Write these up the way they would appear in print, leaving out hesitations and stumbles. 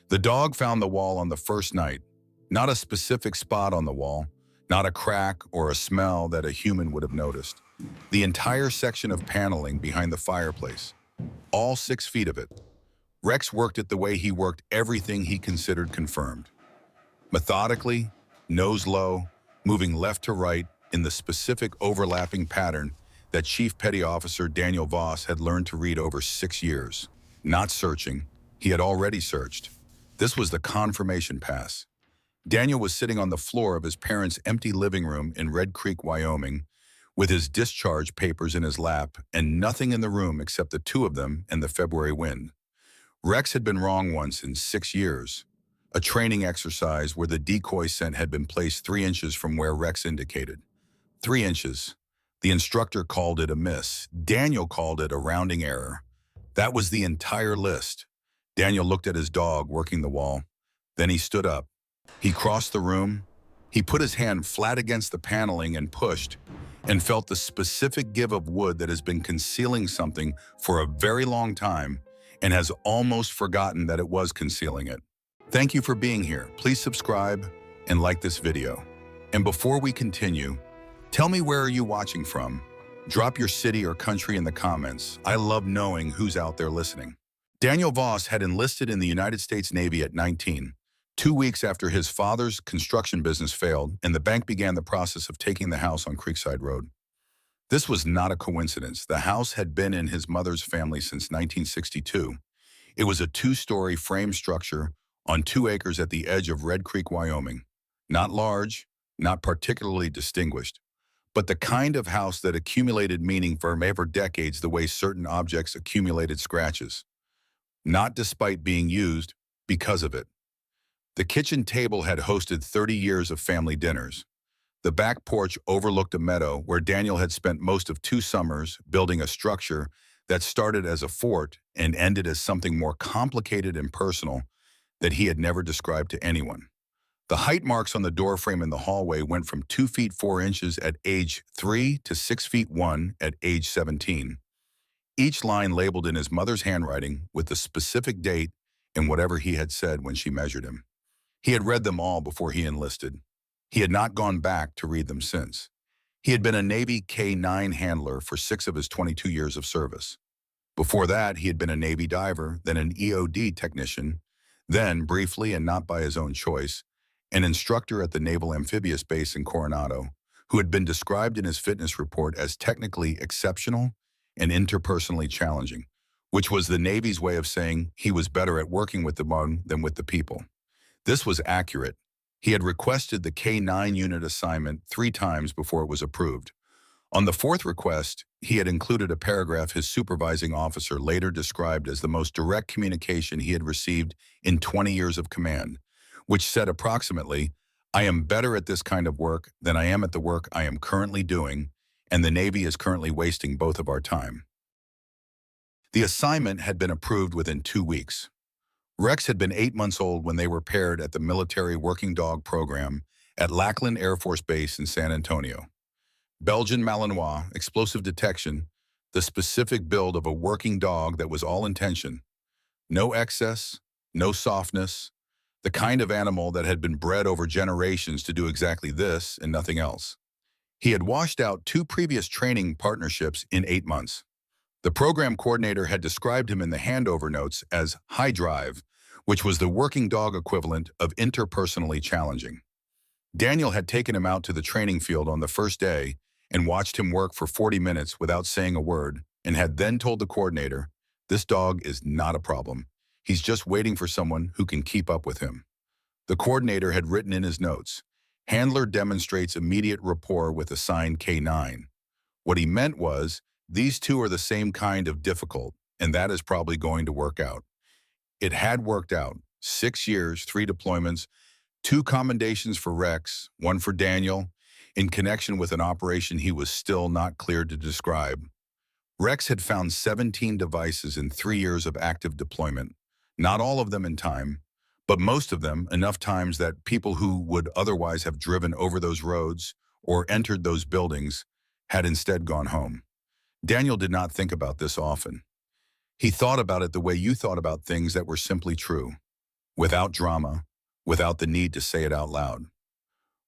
The dog found the wall on the first night, not a specific spot on the wall, not a crack or a smell that a human would have noticed. The entire section of paneling behind the fireplace, all 6 feet of it. Rex worked it the way he worked everything he considered confirmed. Methodically, nose low, moving left to right in the specific overlapping pattern that Chief Petty Officer Daniel Voss had learned to read over 6 years. Not searching, he had already searched. This was the confirmation pass. Daniel was sitting on the floor of his parents' empty living room in Red Creek, Wyoming, with his discharge papers in his lap and nothing in the room except the two of them and the February wind. Rex had been wrong once in 6 years. A training exercise where the decoy scent had been placed 3 inches from where Rex indicated. 3 inches. The instructor called it a miss. Daniel called it a rounding error. That was the entire list. Daniel looked at his dog working the wall. Then he stood up. He crossed the room. He put his hand flat against the paneling and pushed, and felt the specific give of wood that has been concealing something for a very long time and has almost forgotten that it was concealing it. Thank you for being here. Please subscribe and like this video. And before we continue, tell me, where are you watching from? Drop your city or country in the comments. I love knowing who's out there listening. Daniel Voss had enlisted in the United States Navy at 19, 2 weeks after his father's construction business failed and the bank began the process of taking the house on Creekside Road. This was not a coincidence. The house had been in his mother's family since 1962. It was a 2-story frame structure on 2 acres at the edge of Red Creek, Wyoming. Not large, not particularly distinguished, but the kind of house that accumulated meaning for decades the way certain objects accumulated scratches. Not despite being used, because of it. The kitchen table had hosted 30 years of family dinners. The back porch overlooked a meadow where Daniel had spent most of 2 summers building a structure that started as a fort and ended as something more complicated and personal that he had never described to anyone. The height marks on the doorframe in the hallway went from 2 feet 4 inches at age 3 to 6 feet 1 at age 17. Each line labeled in his mother's handwriting with the specific date and whatever he had said when she measured him. He had read them all before he enlisted. He had not gone back to read them since. He had been a Navy K-9 handler for 6 of his 22 years of service. Before that, he had been a Navy diver, then an EOD technician, then, briefly and not by his own choice, an instructor at the Naval Amphibious Base in Coronado, who had been described in his fitness report as technically exceptional and interpersonally challenging, which was the Navy's way of saying he was better at working with the men than with the people. This was accurate. He had requested the K-9 unit assignment 3 times before it was approved. On the 4th request, he had included a paragraph his supervising officer later described as the most direct communication he had received in 20 years of command, which said approximately, "I am better at this kind of work than I am at the work I am currently doing, and the Navy is currently wasting both of our time." The assignment had been approved within 2 weeks. Rex had been 8 months old when they were paired at the Military Working Dog Program at Lackland Air Force Base in San Antonio. Belgian Malinois, explosive detection, the specific build of a working dog that was all intention. No excess, no softness, the kind of animal that had been bred over generations to do exactly this and nothing else. He had washed out 2 previous training partnerships in 8 months. The program coordinator had described him in the handover notes as high drive, which was the working dog equivalent of interpersonally challenging. Daniel had taken him out to the training field on the first day and watched him work for 40 minutes without saying a word, and had then told the coordinator, "This dog is not a problem. He's just waiting for someone who can keep up with him." The coordinator had written in his notes, "Handler demonstrates immediate rapport with assigned K-9. What he meant was, these two are the same kind of difficult, and that is probably going to work out. It had worked out. 6 years, 3 deployments, 2 commendations for Rex, 1 for Daniel, in connection with an operation he was still not cleared to describe. Rex had found 17 devices in 3 years of active deployment, not all of them in time, but most of them enough times that people who would otherwise have driven over those roads or entered those buildings had instead gone home. Daniel did not think about this often. He thought about it the way you thought about things that were simply true. without drama, without the need to say it out loud.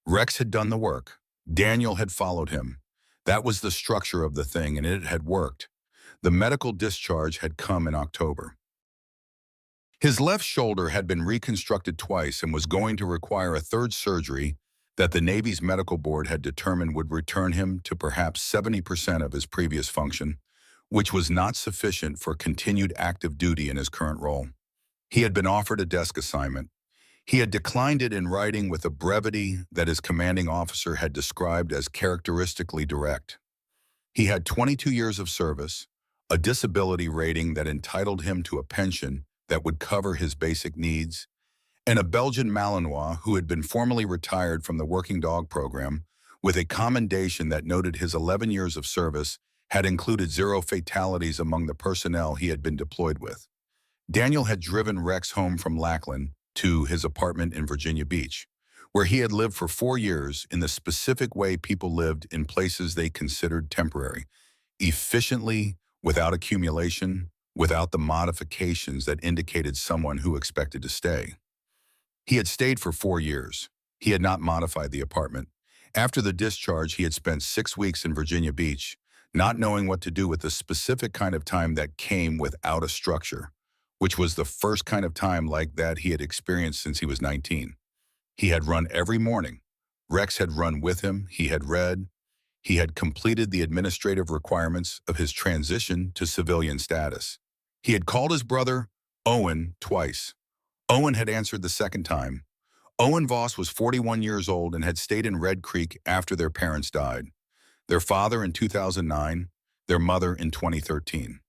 Rex had done the work. Daniel had followed him. That was the structure of the thing, and it had worked. The medical discharge had come in October. His left shoulder had been reconstructed twice and was going to require a third surgery that the Navy's medical board had determined would return him to perhaps 70% of his previous function, which was not sufficient for continued active duty in his current role. He had been offered a desk assignment. He had declined it in writing with a brevity that his commanding officer had described as characteristically direct. He had 22 years of service, a disability rating that entitled him to a pension that would cover his basic needs, and a Belgian Malinois who had been formally retired from the working dog program with a commendation that noted his 11 years of service had included 0 fatalities among the personnel he had been deployed with. Daniel had driven Rex home from Lackland to his apartment in Virginia Beach, where he had lived for 4 years in the specific way people lived in places they considered temporary, efficiently, without accumulation, without the modifications that indicated someone who expected to stay. He had stayed for 4 years. He had not modified the apartment. After the discharge, he had spent 6 weeks in Virginia Beach, not knowing what to do with the specific kind of time that came without a structure, which was the first kind of time like that he had experienced since he was 19. He had run every morning. Rex had run with him. He had read. He had completed the administrative requirements of his transition to civilian status. He had called his brother, Owen, twice. Owen had answered the second time. Owen Voss was 41 years old and had stayed in Red Creek after their parents died. Their father in 2009, their mother in 2013.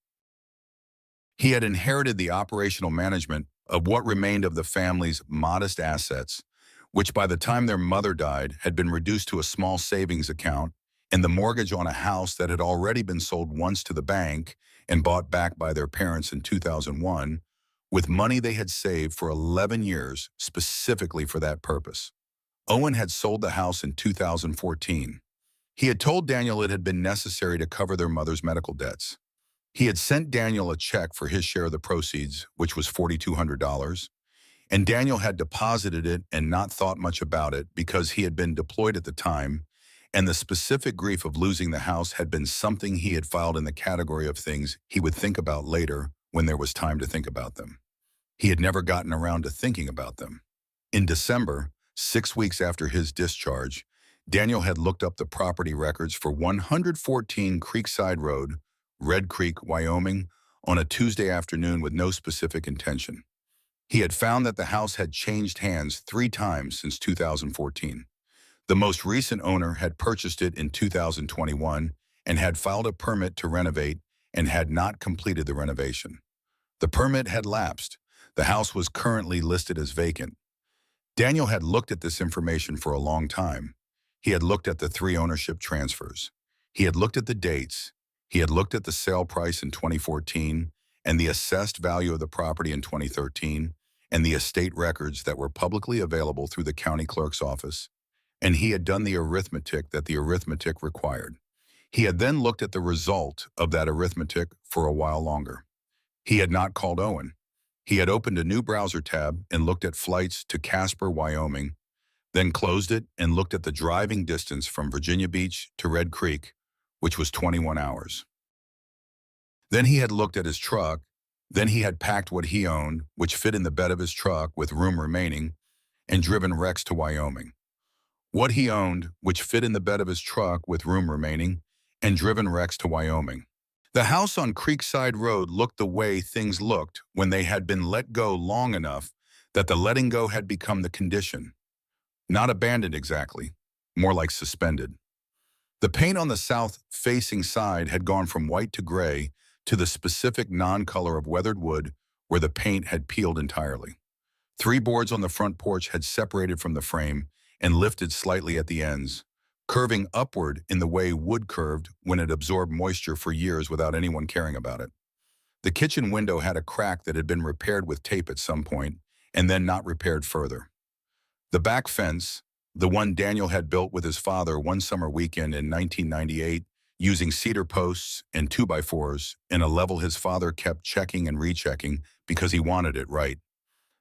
He had inherited the operational management of what remained of the family's modest assets, which by the time their mother died had been reduced to a small savings account and the mortgage on a house that had already been sold once to the bank and bought back by their parents in 2001, with money they had saved for 11 years specifically for that purpose. Owen had sold the house in 2014. He had told Daniel it had been necessary to cover their mother's medical debts. He had sent Daniel a check for his share of the proceeds, which was $4,200, and Daniel had deposited it and not thought much about it because he had been deployed at the time, and the specific grief of losing the house had been something he had filed in the category of things he would think about later when there was time to think about them. He had never gotten around to thinking about them. In December, 6 weeks after his discharge, Daniel had looked up the property records for 114 Creekside Road, Red Creek, Wyoming, on a Tuesday afternoon with no specific intention. He had found that the house had changed hands 3 times since 2014. The most recent owner had purchased it in 2021 and had filed a permit to renovate and had not completed the renovation. The permit had lapsed. The house was currently listed as vacant. Daniel had looked at this information for a long time. He had looked at the 3 ownership transfers. He had looked at the dates. He had looked at the sale price in 2014 and the assessed value of the property in 2013 and the estate records that were publicly available through the county clerk's office. And he had done the arithmetic that the arithmetic required. He had then looked at the result of that arithmetic for a while longer. He had not called Owen. He had opened a new browser tab and looked at flights to Casper, Wyoming, then closed it and looked at the driving distance from Virginia Beach to Red Creek, which was 21 hours. Then he had looked at his truck. Then he had packed what he owned, which fit in the bed of his truck with room remaining, and driven Rex to Wyoming. What he owned, which fit in the bed of his truck with room remaining, and driven Rex to Wyoming. The house on Creekside Road looked the way things looked when they had been let go long enough that the letting go had become the condition. Not abandoned exactly, more like suspended. The paint on the south-facing side had gone from white to gray to the specific non-color of weathered wood where the paint had peeled entirely. 3 boards on the front porch had separated from the frame and lifted slightly at the ends, curving upward in the way wood curved when it absorbed moisture for years without anyone caring about it. The kitchen window had a crack that had been repaired with tape at some point and then not repaired further. The back fence, the one Daniel had built with his father one summer weekend in 1998, using cedar posts and 2x4s in a level his father kept checking and rechecking because he wanted it right.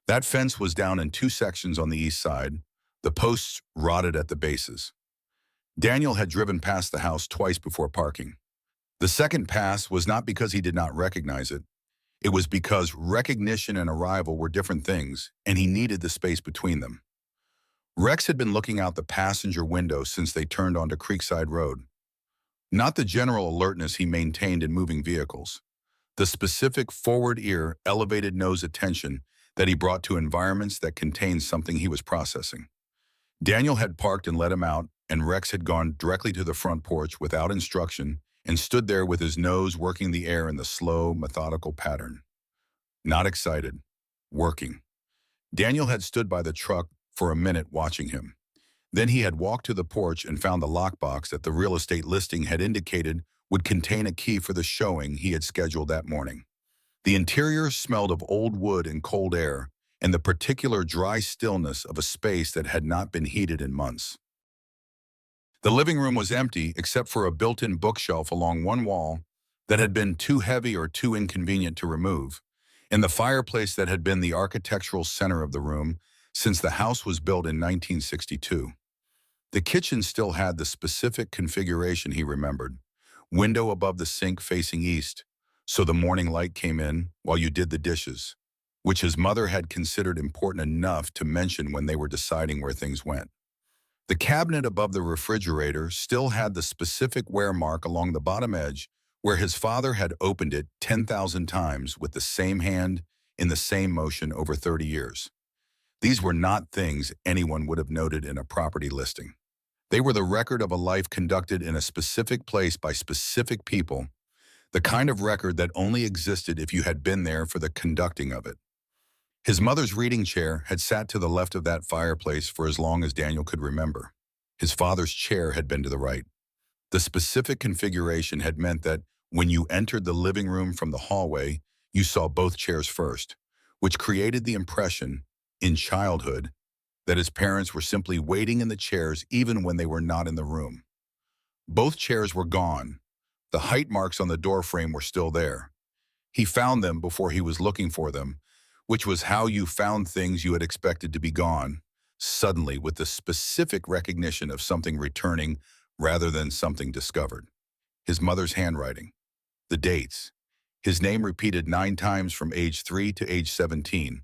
That fence was down in two sections on the east side, the posts rotted at the bases. Daniel had driven past the house twice before parking. The second pass was not because he did not recognize it. It was because recognition and arrival were different things, and he needed the space between them. Rex had been looking out the passenger window since they turned onto Creekside Road. Not the general alertness he maintained in moving vehicles. The specific forward ear, elevated nose attention that he brought to environments that contained something he was processing. Daniel had parked and let him out, and Rex had gone directly to the front porch without instruction and stood there with his nose working the air in the slow, methodical pattern. Not excited. Working. Daniel had stood by the truck for a minute watching him. Then he had walked to the porch and found the lockbox that the real estate listing had indicated would contain a key for the showing he had scheduled that morning. The interior smelled of old wood and cold air, and the particular dry stillness of a space that had not been heated in months. The living room was empty except for a built-in bookshelf along one wall that had been too heavy or too inconvenient to remove, and the fireplace that had been the architectural center of the room since the house was built in 1962. The kitchen still had the specific configuration he remembered. Window above the sink facing east, so the morning light came in while you did the dishes, which his mother had considered important enough to mention when they were deciding where things went. The cabinet above the refrigerator still had the specific wear mark along the bottom edge where his father had opened it 10,000 times with the same hand in the same motion over 30 years. These were not things anyone would have noted in a property listing. They were the record of a life conducted in a specific place by specific people, the kind of record that only existed if you had been there for the conducting of it. His mother's reading chair had sat to the left of that fireplace for as long as Daniel could remember. His father's chair had been to the right. The specific configuration had meant that when you entered the living room from the hallway, you saw both chairs first, which created the impression, in childhood, that his parents were simply waiting in the chairs even when they were not in the room. Both chairs were gone. The height marks on the doorframe were still there. He found them before he was looking for them, which was how you found things you had expected to be gone, suddenly with the specific recognition of something returning rather than something discovered. His mother's handwriting. The dates. His name repeated 9 times from age 3 to age 17.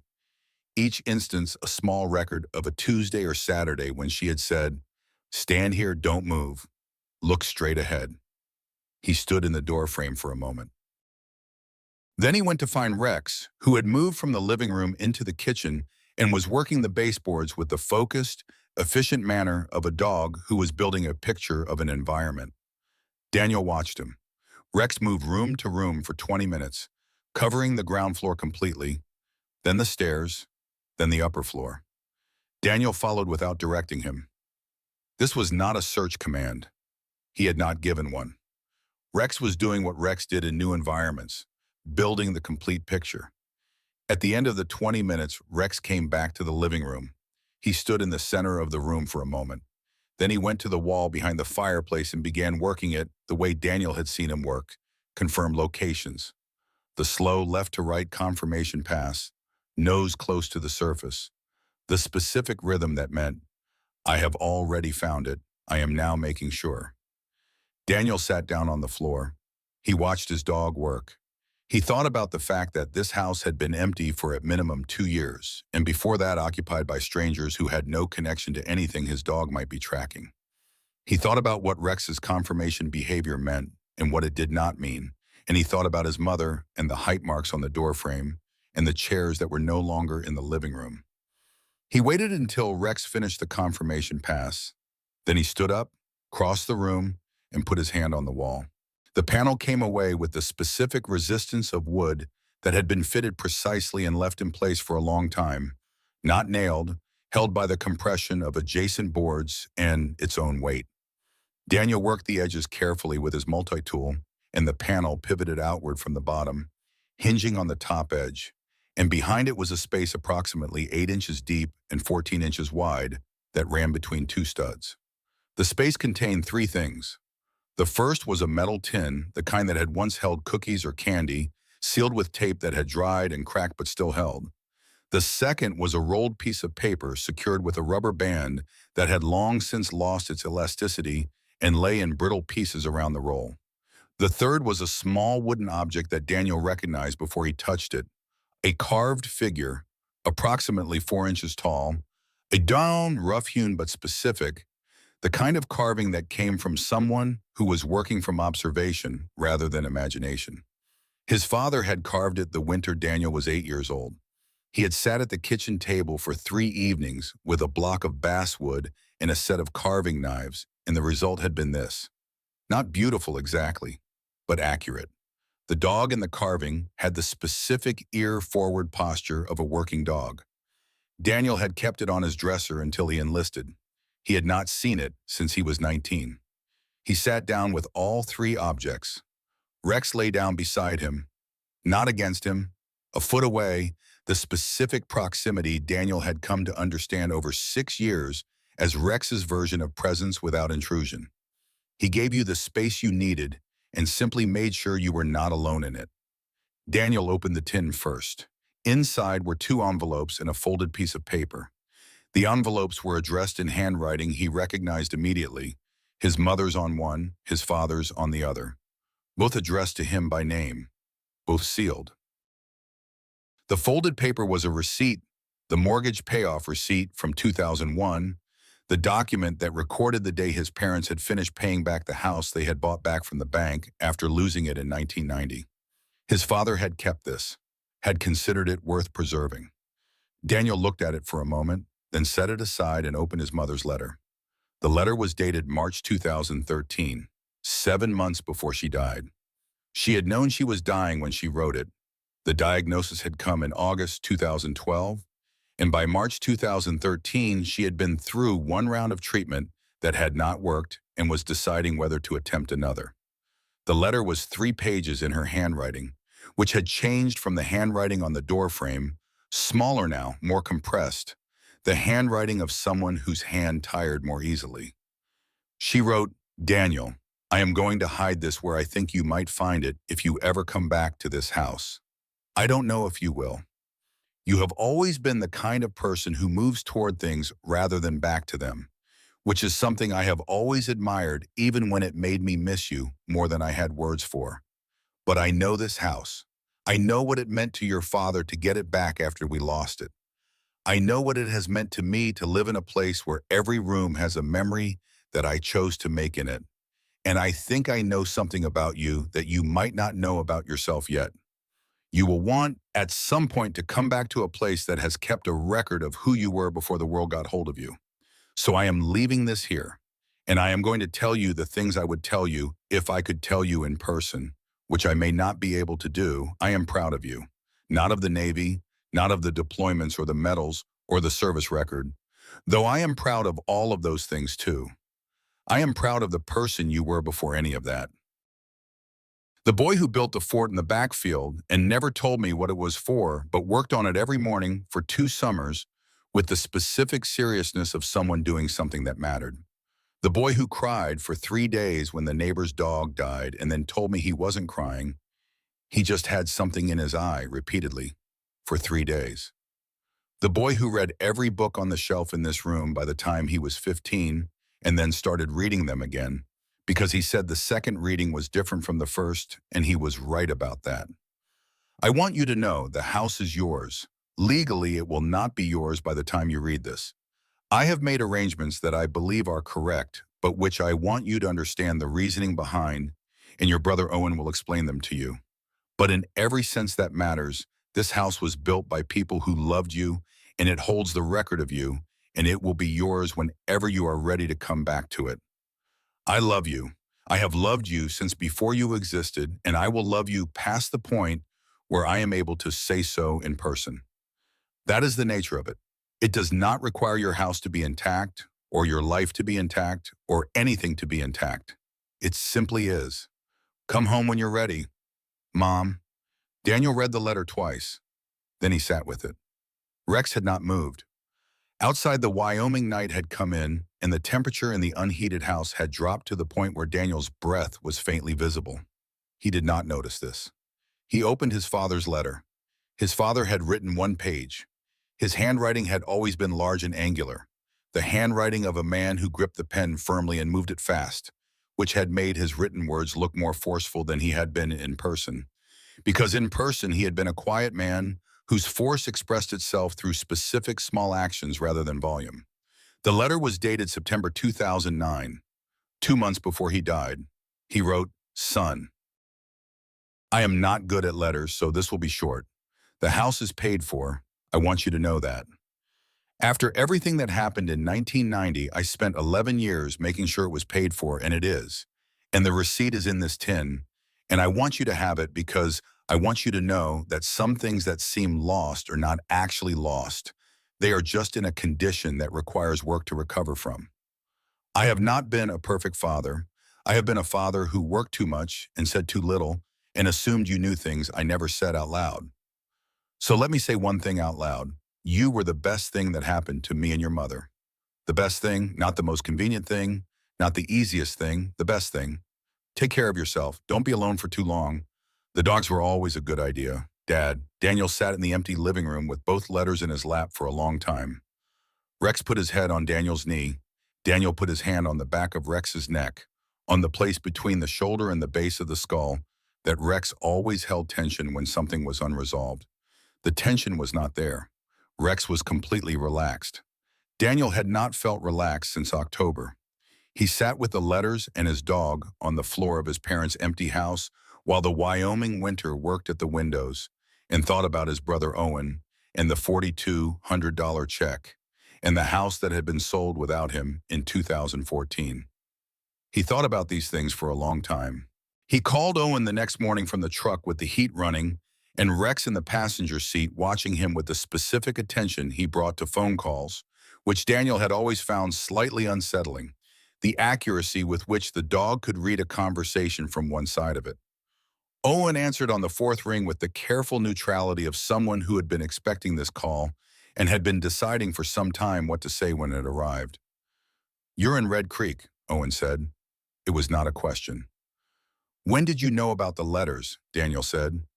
Each instance a small record of a Tuesday or Saturday when she had said, "Stand here, don't move. Look straight ahead." He stood in the doorframe for a moment. Then he went to find Rex, who had moved from the living room into the kitchen and was working the baseboards with the focused, efficient manner of a dog who was building a picture of an environment. Daniel watched him. Rex moved room to room for 20 minutes, covering the ground floor completely, then the stairs, then the upper floor. Daniel followed without directing him. This was not a search command. He had not given one. Rex was doing what Rex did in new environments, building the complete picture. At the end of the 20 minutes, Rex came back to the living room. He stood in the center of the room for a moment. Then he went to the wall behind the fireplace and began working it the way Daniel had seen him work, confirm locations. The slow left-to-right confirmation pass, nose close to the surface. The specific rhythm that meant, "I have already found it. I am now making sure." Daniel sat down on the floor. He watched his dog work. He thought about the fact that this house had been empty for at minimum 2 years, and before that occupied by strangers who had no connection to anything his dog might be tracking. He thought about what Rex's confirmation behavior meant and what it did not mean, and he thought about his mother and the height marks on the doorframe and the chairs that were no longer in the living room. He waited until Rex finished the confirmation pass. Then he stood up, crossed the room, and put his hand on the wall. The panel came away with the specific resistance of wood that had been fitted precisely and left in place for a long time, not nailed, held by the compression of adjacent boards and its own weight. Daniel worked the edges carefully with his multi-tool, and the panel pivoted outward from the bottom, hinging on the top edge, and behind it was a space approximately 8 inches deep and 14 inches wide that ran between 2 studs. The space contained 3 things. The first was a metal tin, the kind that had once held cookies or candy, sealed with tape that had dried and cracked but still held. The second was a rolled piece of paper secured with a rubber band that had long since lost its elasticity and lay in brittle pieces around the roll. The third was a small wooden object that Daniel recognized before he touched it, a carved figure, approximately 4 inches tall, a down, rough-hewn but specific, the kind of carving that came from someone who was working from observation rather than imagination. His father had carved it the winter Daniel was 8 years old. He had sat at the kitchen table for 3 evenings with a block of basswood and a set of carving knives, and the result had been this. Not beautiful exactly, but accurate. The dog in the carving had the specific ear-forward posture of a working dog. Daniel had kept it on his dresser until he enlisted. He had not seen it since he was 19. He sat down with all 3 objects. Rex lay down beside him, not against him, a foot away, the specific proximity Daniel had come to understand over 6 years as Rex's version of presence without intrusion. He gave you the space you needed and simply made sure you were not alone in it. Daniel opened the tin first. Inside were 2 envelopes and a folded piece of paper. The envelopes were addressed in handwriting he recognized immediately, his mother's on one, his father's on the other. Both addressed to him by name, both sealed. The folded paper was a receipt, the mortgage payoff receipt from 2001, the document that recorded the day his parents had finished paying back the house they had bought back from the bank after losing it in 1990. His father had kept this, had considered it worth preserving. Daniel looked at it for a moment, then set it aside and opened his mother's letter. The letter was dated March 2013, 7 months before she died. She had known she was dying when she wrote it. The diagnosis had come in August 2012, and by March 2013, she had been through 1 round of treatment that had not worked and was deciding whether to attempt another. The letter was 3 pages in her handwriting, which had changed from the handwriting on the doorframe, smaller now, more compressed, the handwriting of someone whose hand tired more easily. She wrote, "Daniel, I am going to hide this where I think you might find it if you ever come back to this house. I don't know if you will. You have always been the kind of person who moves toward things rather than back to them, which is something I have always admired even when it made me miss you more than I had words for. But I know this house. I know what it meant to your father to get it back after we lost it. I know what it has meant to me to live in a place where every room has a memory that I chose to make in it. And I think I know something about you that you might not know about yourself yet. You will want, at some point, to come back to a place that has kept a record of who you were before the world got hold of you. So I am leaving this here, and I am going to tell you the things I would tell you if I could tell you in person, which I may not be able to do. I am proud of you. Not of the Navy, not of the deployments or the medals or the service record, though I am proud of all of those things too. I am proud of the person you were before any of that. The boy who built the fort in the backfield and never told me what it was for, but worked on it every morning for 2 summers with the specific seriousness of someone doing something that mattered. The boy who cried for 3 days when the neighbor's dog died and then told me he wasn't crying. He just had something in his eye repeatedly for 3 days. The boy who read every book on the shelf in this room by the time he was 15 and then started reading them again because he said the second reading was different from the first, and he was right about that. I want you to know the house is yours. Legally, it will not be yours by the time you read this. I have made arrangements that I believe are correct, but which I want you to understand the reasoning behind, and your brother Owen will explain them to you. But in every sense that matters, this house was built by people who loved you, and it holds the record of you, and it will be yours whenever you are ready to come back to it. I love you. I have loved you since before you existed, and I will love you past the point where I am able to say so in person. That is the nature of it. It does not require your house to be intact, or your life to be intact, or anything to be intact. It simply is. Come home when you're ready. Mom. Daniel read the letter twice. Then he sat with it. Rex had not moved. Outside, the Wyoming night had come in, and the temperature in the unheated house had dropped to the point where Daniel's breath was faintly visible. He did not notice this. He opened his father's letter. His father had written 1 page. His handwriting had always been large and angular, the handwriting of a man who gripped the pen firmly and moved it fast, which had made his written words look more forceful than he had been in person. Because in person he had been a quiet man whose force expressed itself through specific small actions rather than volume. The letter was dated September 2009, 2 months before he died. He wrote, "Son, I am not good at letters, so this will be short. The house is paid for. I want you to know that. After everything that happened in 1990, I spent 11 years making sure it was paid for, and it is. And the receipt is in this tin, and I want you to have it because I want you to know that some things that seem lost are not actually lost. They are just in a condition that requires work to recover from. I have not been a perfect father. I have been a father who worked too much and said too little and assumed you knew things I never said out loud. So let me say one thing out loud. You were the best thing that happened to me and your mother. The best thing, not the most convenient thing, not the easiest thing, the best thing. Take care of yourself. Don't be alone for too long. The dogs were always a good idea. Dad, Daniel sat in the empty living room with both letters in his lap for a long time. Rex put his head on Daniel's knee. Daniel put his hand on the back of Rex's neck, on the place between the shoulder and the base of the skull that Rex always held tension when something was unresolved. The tension was not there. Rex was completely relaxed. Daniel had not felt relaxed since October. He sat with the letters and his dog on the floor of his parents' empty house while the Wyoming winter worked at the windows and thought about his brother Owen and the $4,200 check and the house that had been sold without him in 2014. He thought about these things for a long time. He called Owen the next morning from the truck with the heat running and Rex in the passenger seat watching him with the specific attention he brought to phone calls, which Daniel had always found slightly unsettling, the accuracy with which the dog could read a conversation from one side of it. Owen answered on the fourth ring with the careful neutrality of someone who had been expecting this call and had been deciding for some time what to say when it arrived. "You're in Red Creek," Owen said. It was not a question. "When did you know about the letters?" Daniel said.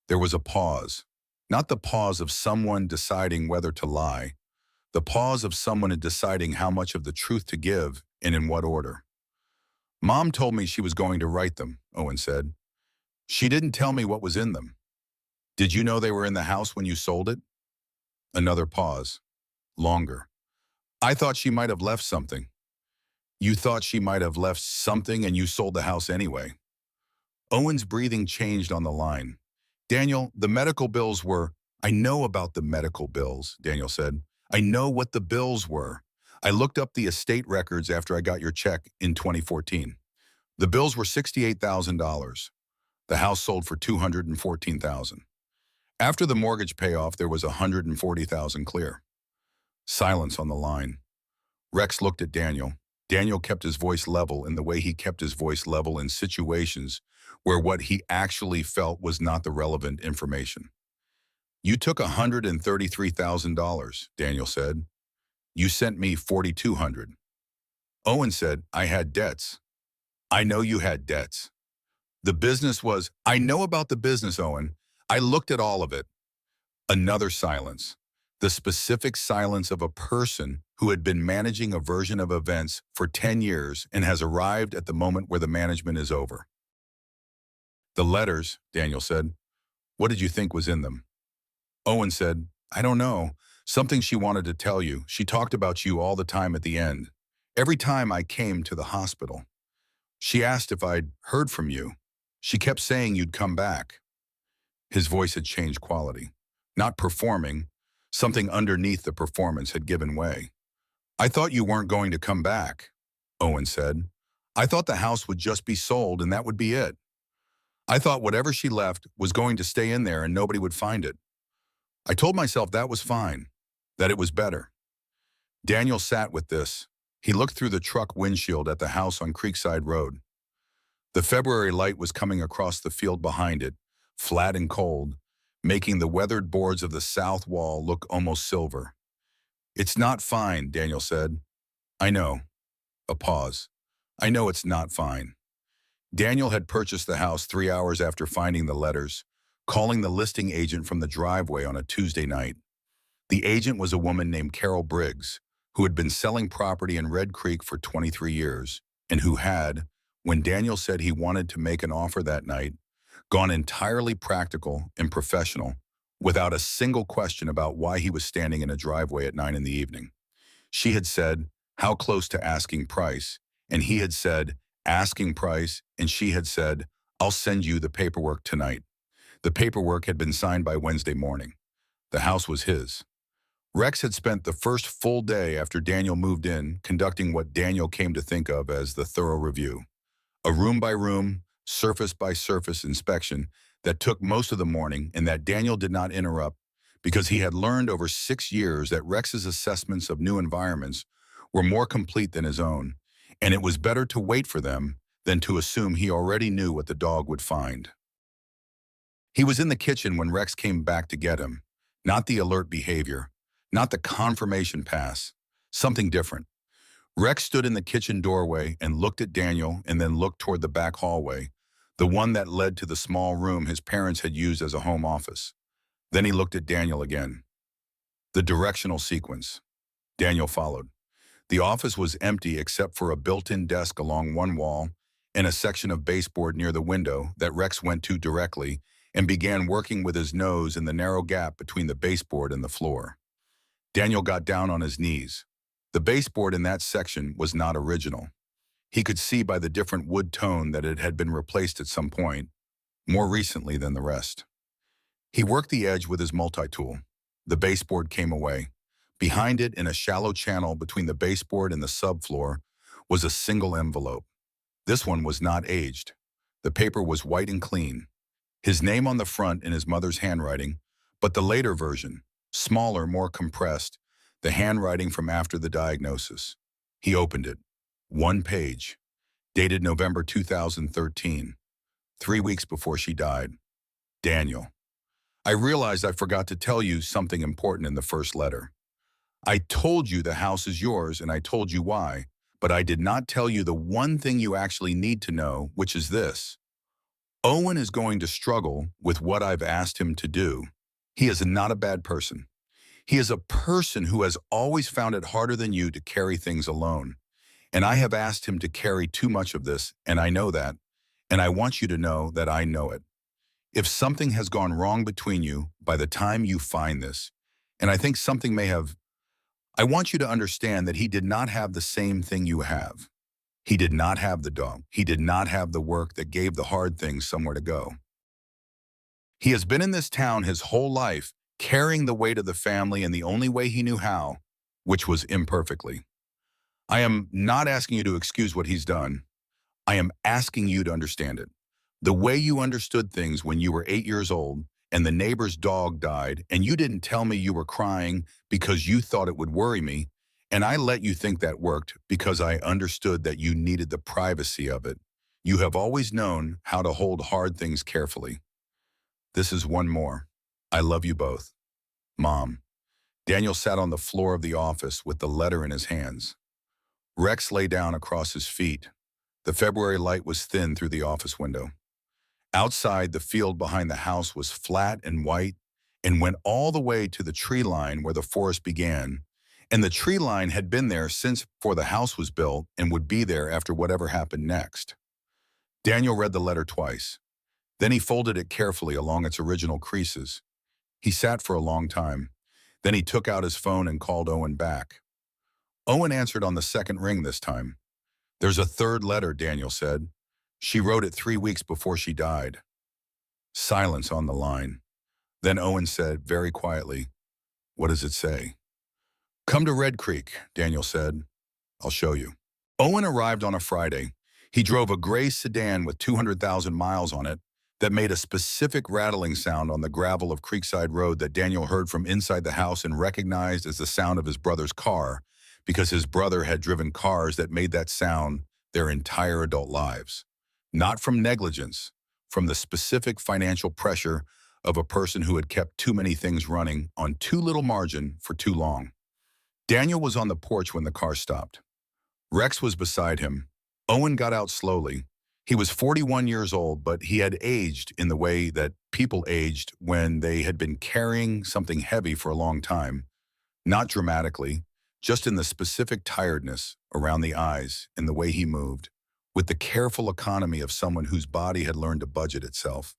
There was a pause, not the pause of someone deciding whether to lie, the pause of someone deciding how much of the truth to give and in what order. "Mom told me she was going to write them," Owen said. "She didn't tell me what was in them." "Did you know they were in the house when you sold it?" Another pause. Longer. "I thought she might have left something." "You thought she might have left something and you sold the house anyway." Owen's breathing changed on the line. "Daniel, the medical bills were—" "I know about the medical bills," Daniel said. "I know what the bills were. I looked up the estate records after I got your check in 2014. The bills were $68,000. The house sold for $214,000. After the mortgage payoff, there was $140,000 clear." Silence on the line. Rex looked at Daniel. Daniel kept his voice level in the way he kept his voice level in situations where what he actually felt was not the relevant information. "You took $133,000, Daniel said. "You sent me $4,200. Owen said, "I had debts." "I know you had debts. The business was—" "I know about the business, Owen. I looked at all of it." Another silence. The specific silence of a person who had been managing a version of events for 10 years and has arrived at the moment where the management is over. "The letters," Daniel said. "What did you think was in them?" Owen said, "I don't know. Something she wanted to tell you. She talked about you all the time at the end. Every time I came to the hospital. She asked if I'd heard from you. She kept saying you'd come back." His voice had changed quality. Not performing. Something underneath the performance had given way. "I thought you weren't going to come back," Owen said. "I thought the house would just be sold and that would be it. I thought whatever she left was going to stay in there and nobody would find it. I told myself that was fine, that it was better." Daniel sat with this. He looked through the truck windshield at the house on Creekside Road. The February light was coming across the field behind it, flat and cold, making the weathered boards of the south wall look almost silver. "It's not fine," Daniel said. "I know." A pause. "I know it's not fine." Daniel had purchased the house 3 hours after finding the letters, calling the listing agent from the driveway on a Tuesday night. The agent was a woman named Carol Briggs, who had been selling property in Red Creek for 23 years, and who had, when Daniel said he wanted to make an offer that night, gone entirely practical and professional, without a single question about why he was standing in a driveway at 9 in the evening. She had said, "How close to asking price?" And he had said, "Asking price," and she had said, "I'll send you the paperwork tonight." The paperwork had been signed by Wednesday morning. The house was his. Rex had spent the first full day after Daniel moved in conducting what Daniel came to think of as the thorough review, a room-by-room, surface-by-surface inspection that took most of the morning and that Daniel did not interrupt because he had learned over 6 years that Rex's assessments of new environments were more complete than his own, and it was better to wait for them than to assume he already knew what the dog would find. He was in the kitchen when Rex came back to get him. Not the alert behavior, not the confirmation pass, something different. Rex stood in the kitchen doorway and looked at Daniel and then looked toward the back hallway, the one that led to the small room his parents had used as a home office. Then he looked at Daniel again. The directional sequence. Daniel followed. The office was empty except for a built-in desk along one wall and a section of baseboard near the window that Rex went to directly and began working with his nose in the narrow gap between the baseboard and the floor. Daniel got down on his knees. The baseboard in that section was not original. He could see by the different wood tone that it had been replaced at some point, more recently than the rest. He worked the edge with his multi-tool. The baseboard came away. Behind it, in a shallow channel between the baseboard and the subfloor, was a single envelope. This one was not aged. The paper was white and clean. His name on the front in his mother's handwriting, but the later version, smaller, more compressed, the handwriting from after the diagnosis. He opened it. One page, dated November 2013, 3 weeks before she died. Daniel. I realized I forgot to tell you something important in the first letter. I told you the house is yours and I told you why, but I did not tell you the one thing you actually need to know, which is this. Owen is going to struggle with what I've asked him to do. He is not a bad person. He is a person who has always found it harder than you to carry things alone. And I have asked him to carry too much of this, and I know that, and I want you to know that I know it. If something has gone wrong between you by the time you find this, and I think something may have, I want you to understand that he did not have the same thing you have. He did not have the dog. He did not have the work that gave the hard things somewhere to go. He has been in this town his whole life, carrying the weight of the family in the only way he knew how, which was imperfectly. I am not asking you to excuse what he's done. I am asking you to understand it. The way you understood things when you were 8 years old and the neighbor's dog died and you didn't tell me you were crying because you thought it would worry me, and I let you think that worked because I understood that you needed the privacy of it. You have always known how to hold hard things carefully. This is one more. I love you both. Mom. Daniel sat on the floor of the office with the letter in his hands. Rex lay down across his feet. The February light was thin through the office window. Outside, the field behind the house was flat and white and went all the way to the tree line where the forest began, and the tree line had been there since before the house was built and would be there after whatever happened next. Daniel read the letter twice. Then he folded it carefully along its original creases. He sat for a long time. Then he took out his phone and called Owen back. Owen answered on the second ring this time. There's a third letter, Daniel said. She wrote it 3 weeks before she died. Silence on the line. Then Owen said, very quietly, what does it say? Come to Red Creek, Daniel said. I'll show you. Owen arrived on a Friday. He drove a gray sedan with 200,000 miles on it that made a specific rattling sound on the gravel of Creekside Road that Daniel heard from inside the house and recognized as the sound of his brother's car because his brother had driven cars that made that sound their entire adult lives. Not from negligence, from the specific financial pressure of a person who had kept too many things running on too little margin for too long. Daniel was on the porch when the car stopped. Rex was beside him. Owen got out slowly. He was 41 years old, but he had aged in the way that people aged when they had been carrying something heavy for a long time. Not dramatically, just in the specific tiredness around the eyes and the way he moved, with the careful economy of someone whose body had learned to budget itself.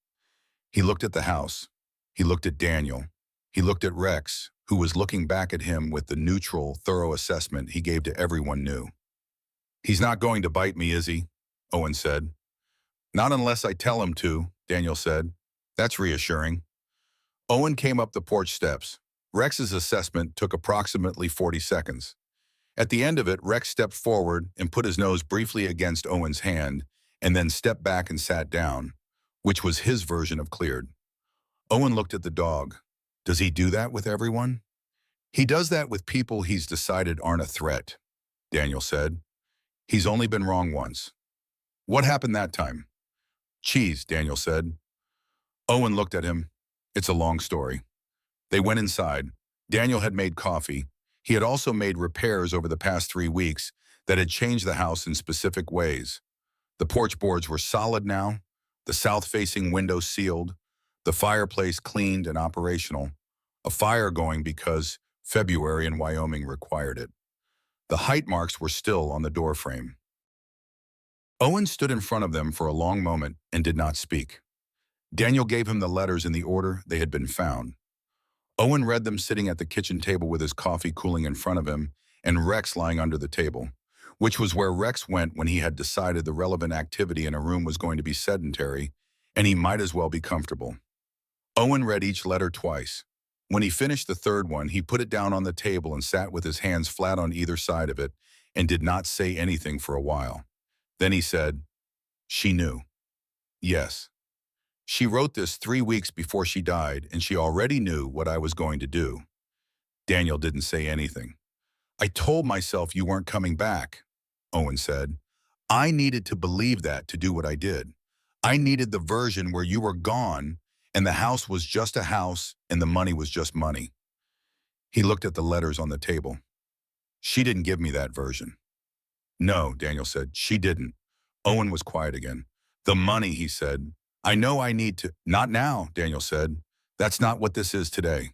He looked at the house. He looked at Daniel. He looked at Rex, who was looking back at him with the neutral, thorough assessment he gave to everyone new. "He's not going to bite me, is he?" Owen said. "Not unless I tell him to," Daniel said. "That's reassuring." Owen came up the porch steps. Rex's assessment took approximately 40 seconds. At the end of it, Rex stepped forward and put his nose briefly against Owen's hand, and then stepped back and sat down, which was his version of cleared. Owen looked at the dog. "Does he do that with everyone?" "He does that with people he's decided aren't a threat," Daniel said. "He's only been wrong once." "What happened that time?" "Cheese," Daniel said. Owen looked at him. "It's a long story." They went inside. Daniel had made coffee. He had also made repairs over the past 3 weeks that had changed the house in specific ways. The porch boards were solid now, the south-facing window sealed, the fireplace cleaned and operational, a fire going because February in Wyoming required it. The height marks were still on the doorframe. Owen stood in front of them for a long moment and did not speak. Daniel gave him the letters in the order they had been found. Owen read them sitting at the kitchen table with his coffee cooling in front of him and Rex lying under the table, which was where Rex went when he had decided the relevant activity in a room was going to be sedentary and he might as well be comfortable. Owen read each letter twice. When he finished the third one, he put it down on the table and sat with his hands flat on either side of it and did not say anything for a while. Then he said, "She knew." "Yes. She wrote this 3 weeks before she died, and she already knew what I was going to do." Daniel didn't say anything. "I told myself you weren't coming back," Owen said. "I needed to believe that to do what I did. I needed the version where you were gone, and the house was just a house, and the money was just money." He looked at the letters on the table. "She didn't give me that version." "No," Daniel said, "she didn't." Owen was quiet again. "The money," he said. "I know I need to—" "Not now," Daniel said. "That's not what this is today."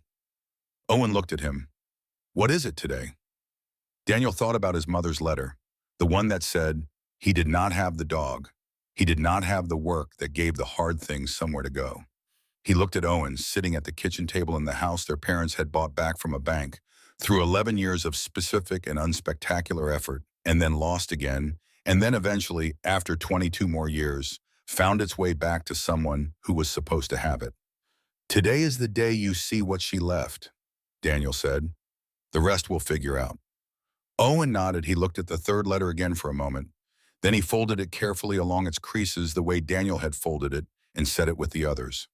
Owen looked at him. "What is it today?" Daniel thought about his mother's letter, the one that said, he did not have the dog. He did not have the work that gave the hard things somewhere to go. He looked at Owen sitting at the kitchen table in the house their parents had bought back from a bank, through 11 years of specific and unspectacular effort, and then lost again, and then eventually, after 22 more years, found its way back to someone who was supposed to have it. "Today is the day you see what she left," Daniel said. "The rest we'll figure out." Owen nodded. He looked at the third letter again for a moment. Then he folded it carefully along its creases the way Daniel had folded it and set it with the others.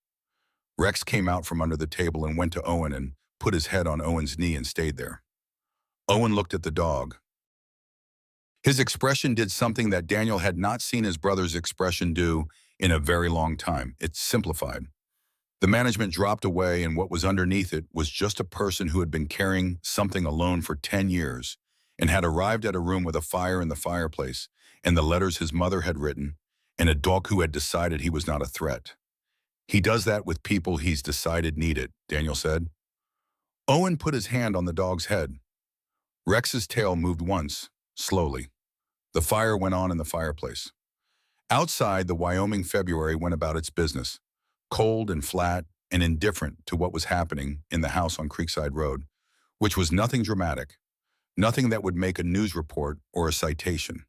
Rex came out from under the table and went to Owen and put his head on Owen's knee and stayed there. Owen looked at the dog. His expression did something that Daniel had not seen his brother's expression do in a very long time. It simplified. The management dropped away, and what was underneath it was just a person who had been carrying something alone for 10 years and had arrived at a room with a fire in the fireplace and the letters his mother had written, and a dog who had decided he was not a threat. "He does that with people he's decided need it," Daniel said. Owen put his hand on the dog's head. Rex's tail moved once, slowly. The fire went on in the fireplace. Outside, the Wyoming February went about its business, cold and flat and indifferent to what was happening in the house on Creekside Road, which was nothing dramatic, nothing that would make a news report or a citation.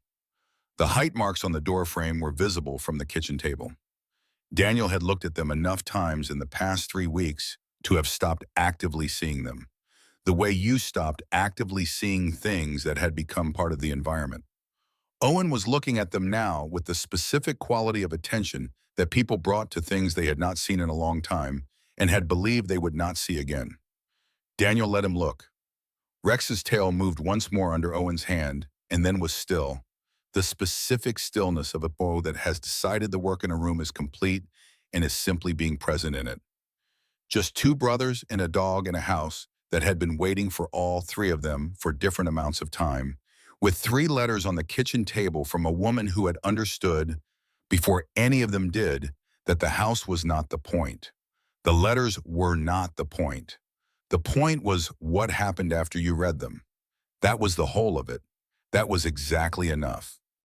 The height marks on the doorframe were visible from the kitchen table. Daniel had looked at them enough times in the past 3 weeks to have stopped actively seeing them, the way you stopped actively seeing things that had become part of the environment. Owen was looking at them now with the specific quality of attention that people brought to things they had not seen in a long time and had believed they would not see again. Daniel let him look. Rex's tail moved once more under Owen's hand and then was still, the specific stillness of a bow that has decided the work in a room is complete and is simply being present in it. Just two brothers and a dog in a house that had been waiting for all three of them for different amounts of time, with 3 letters on the kitchen table from a woman who had understood, before any of them did, that the house was not the point. The letters were not the point. The point was what happened after you read them. That was the whole of it. That was exactly enough.